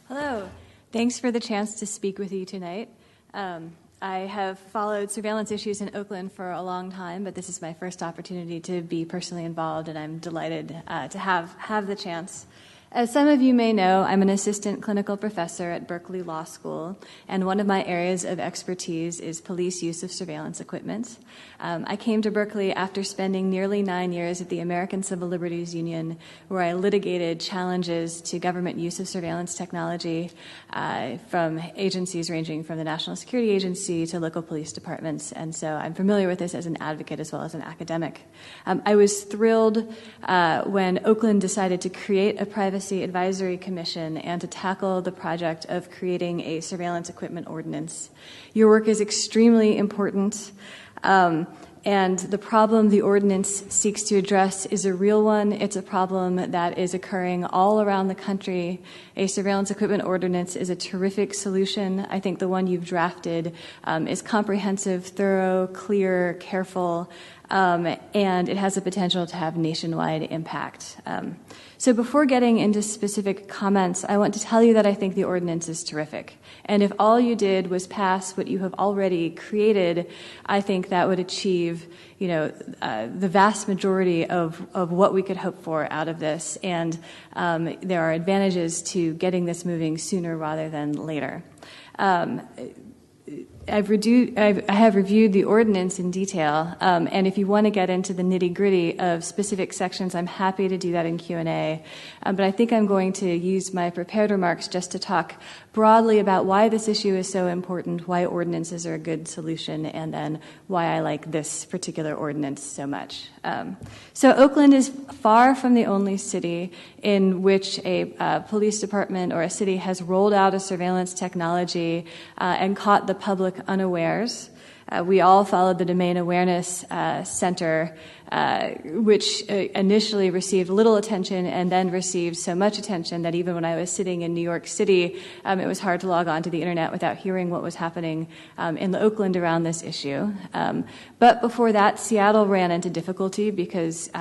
Hello. Thanks for the chance to speak with you tonight. I have followed surveillance issues in Oakland for a long time, but this is my first opportunity to be personally involved, and I'm delighted to have the chance. As some of you may know, I'm an assistant clinical professor at Berkeley Law School, and one of my areas of expertise is police use of surveillance equipment. I came to Berkeley after spending nearly 9 years at the American Civil Liberties Union, where I litigated challenges to government use of surveillance technology from agencies ranging from the National Security Agency to local police departments, and so I'm familiar with this as an advocate as well as an academic. I was thrilled when Oakland decided to create a Privacy Advisory Commission and to tackle the project of creating a surveillance equipment ordinance. Your work is extremely important, and the problem the ordinance seeks to address is a real one. It's a problem that is occurring all around the country. A surveillance equipment ordinance is a terrific solution. I think the one you've drafted is comprehensive, thorough, clear, careful, and it has the potential to have nationwide impact. So before getting into specific comments, I want to tell you that I think the ordinance is terrific. And if all you did was pass what you have already created, I think that would achieve, the vast majority of what we could hope for out of this. And there are advantages to getting this moving sooner rather than later. I have reviewed the ordinance in detail, and if you want to get into the nitty-gritty of specific sections, I'm happy to do that in Q&A. But I think I'm going to use my prepared remarks just to talk broadly about why this issue is so important, why ordinances are a good solution, and then why I like this particular ordinance so much. So Oakland is far from the only city in which a police department or a city has rolled out a surveillance technology and caught the public unawares. We all followed the Domain Awareness Center, which initially received little attention and then received so much attention that even when I was sitting in New York City, it was hard to log on to the internet without hearing what was happening in Oakland around this issue. But before that, Seattle ran into difficulty because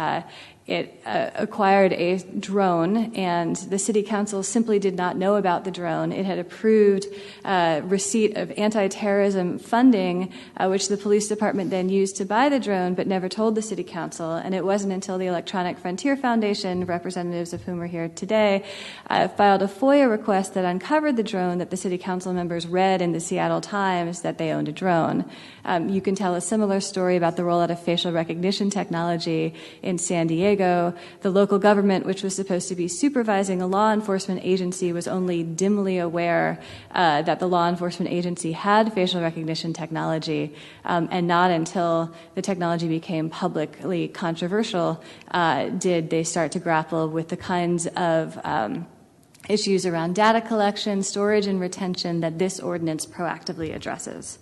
it acquired a drone, and the city council simply did not know about the drone. It had approved receipt of anti-terrorism funding, which the police department then used to buy the drone, but never told the city council. And it wasn't until the Electronic Frontier Foundation, representatives of whom are here today, filed a FOIA request that uncovered the drone that the city council members read in the Seattle Times that they owned a drone. You can tell a similar story about the rollout of facial recognition technology in San Diego. The local government, which was supposed to be supervising a law enforcement agency, was only dimly aware that the law enforcement agency had facial recognition technology, and not until the technology became publicly controversial did they start to grapple with the kinds of issues around data collection, storage, and retention that this ordinance proactively addresses.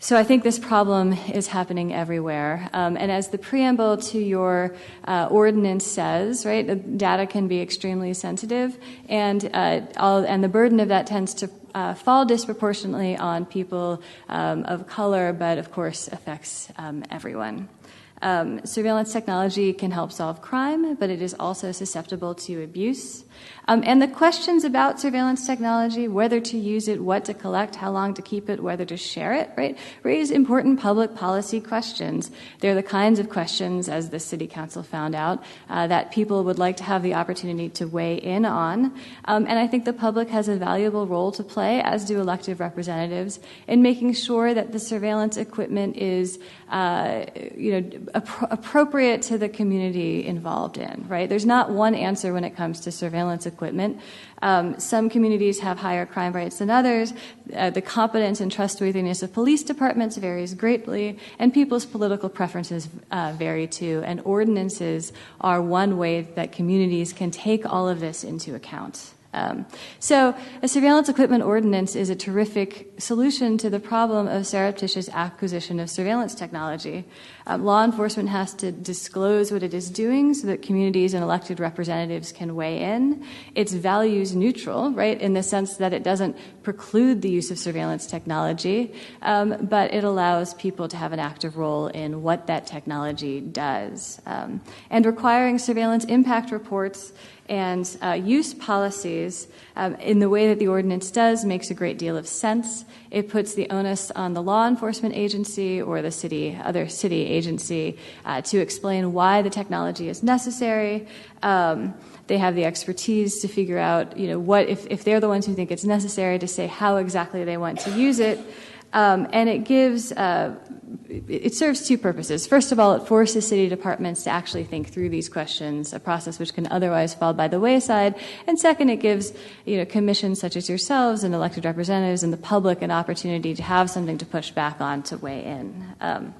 So I think this problem is happening everywhere. And as the preamble to your ordinance says, right, the data can be extremely sensitive, and the burden of that tends to fall disproportionately on people of color, but of course affects everyone. Surveillance technology can help solve crime, but it is also susceptible to abuse. And the questions about surveillance technology, whether to use it, what to collect, how long to keep it, whether to share it, right, raise important public policy questions. They're the kinds of questions, as the City Council found out, that people would like to have the opportunity to weigh in on. And I think the public has a valuable role to play, as do elected representatives, in making sure that the surveillance equipment is, appropriate to the community involved in, right? There's not one answer when it comes to surveillance equipment. Some communities have higher crime rates than others. The competence and trustworthiness of police departments varies greatly, and people's political preferences vary too. And ordinances are one way that communities can take all of this into account. So a surveillance equipment ordinance is a terrific solution to the problem of surreptitious acquisition of surveillance technology. Law enforcement has to disclose what it is doing so that communities and elected representatives can weigh in. It's values neutral, right, in the sense that it doesn't preclude the use of surveillance technology, but it allows people to have an active role in what that technology does. And requiring surveillance impact reports and use policies in the way that the ordinance does makes a great deal of sense. It puts the onus on the law enforcement agency or the other city agency to explain why the technology is necessary. They have the expertise to figure out, what if they're the ones who think it's necessary, to say how exactly they want to use it. And it serves two purposes. First of all, it forces city departments to actually think through these questions, a process which can otherwise fall by the wayside. And second, it gives, commissions such as yourselves and elected representatives and the public an opportunity to have something to push back on, to weigh in.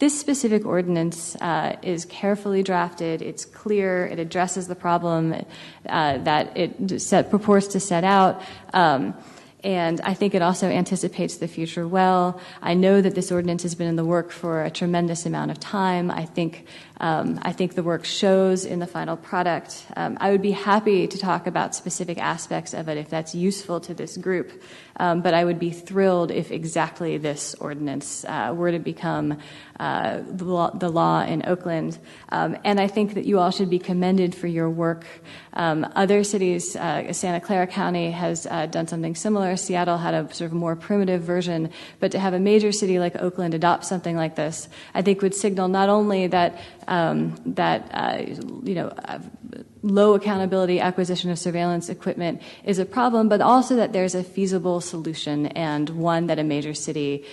This specific ordinance is carefully drafted. It's clear. It addresses the problem that it purports to set out. And I think it also anticipates the future well. I know that this ordinance has been in the work for a tremendous amount of time. I think the work shows in the final product. I would be happy to talk about specific aspects of it if that's useful to this group. But I would be thrilled if exactly this ordinance were to become the law in Oakland. And I think that you all should be commended for your work. Other cities, Santa Clara County has done something similar. Seattle had a sort of more primitive version. But to have a major city like Oakland adopt something like this, I think would signal not only that low accountability acquisition of surveillance equipment is a problem, but also that there's a feasible solution and one that a major city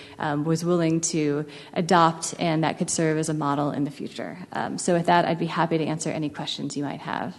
was willing to adopt and that could serve as a model in the future. So with that, I'd be happy to answer any questions you might have.